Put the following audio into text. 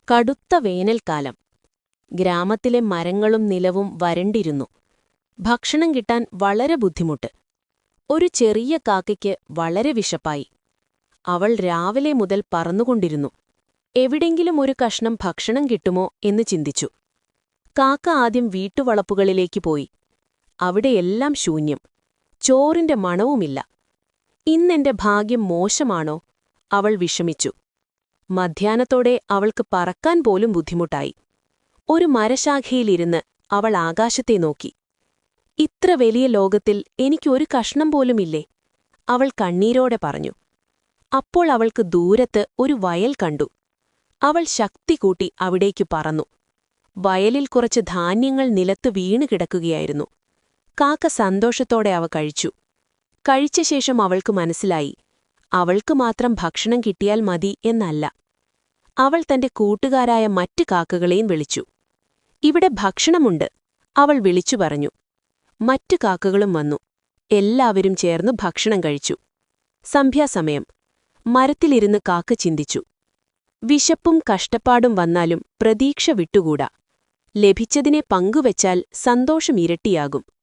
കടുത്ത വേനൽക്കാലം. ഗ്രാമത്തിലെ മരങ്ങളും നിലവും വരണ്ടിരുന്നു. ഭക്ഷണം കിട്ടാൻ വളരെ ബുദ്ധിമുട്ട്. ഒരു ചെറിയ കാക്കയ്ക്ക് വളരെ വിശപ്പായി. അവൾ രാവിലെ മുതൽ പറന്നുകൊണ്ടിരുന്നു. എവിടെങ്കിലും ഒരു കഷ്ണം ഭക്ഷണം കിട്ടുമോ എന്ന് ചിന്തിച്ചു. കാക്ക ആദ്യം വീട്ടുവളപ്പുകളിലേക്ക് പോയി. അവിടെയെല്ലാം ശൂന്യം. ചോറിന്റെ മണവുമില്ല. ഇന്നെന്റെ ഭാഗ്യം മോശമാണോ? അവൾ വിഷമിച്ചു. മധ്യാഹ്നത്തോടെ അവൾക്ക് പറക്കാൻ പോലും ബുദ്ധിമുട്ടായി. ഒരു മരശാഖയിലിരുന്ന് അവൾ ആകാശത്തെ നോക്കി. ഇത്ര വലിയ ലോകത്തിൽ എനിക്കൊരു കഷ്ണം പോലുമില്ലേ? അവൾ കണ്ണീരോടെ പറഞ്ഞു. അപ്പോൾ അവൾക്ക് ദൂരത്ത് ഒരു വയൽ കണ്ടു. അവൾ ശക്തി കൂട്ടി അവിടേക്കു പറന്നു. വയലിൽ കുറച്ച് ധാന്യങ്ങൾ നിലത്തു വീണുകിടക്കുകയായിരുന്നു. കാക്ക സന്തോഷത്തോടെ അവ കഴിച്ചു. കഴിച്ച ശേഷം അവൾക്ക് മനസ്സിലായി, അവൾക്ക് മാത്രം ഭക്ഷണം കിട്ടിയാൽ മതി എന്നല്ല. അവൾ തന്റെ കൂട്ടുകാരായ മറ്റു കാക്കകളെയും വിളിച്ചു. ഇവിടെ ഭക്ഷണമുണ്ട്, അവൾ വിളിച്ചു പറഞ്ഞു. മറ്റു കാക്കകളും വന്നു. എല്ലാവരും ചേർന്ന് ഭക്ഷണം കഴിച്ചു. സന്ധ്യാസമയം. മരത്തിലിരുന്ന് കാക്ക ചിന്തിച്ചു. വിശപ്പും കഷ്ടപ്പാടും വന്നാലും പ്രതീക്ഷ വിട്ടുകൂടാ. ലഭിച്ചതിനെ പങ്കുവച്ചാൽ സന്തോഷം ഇരട്ടിയാകും.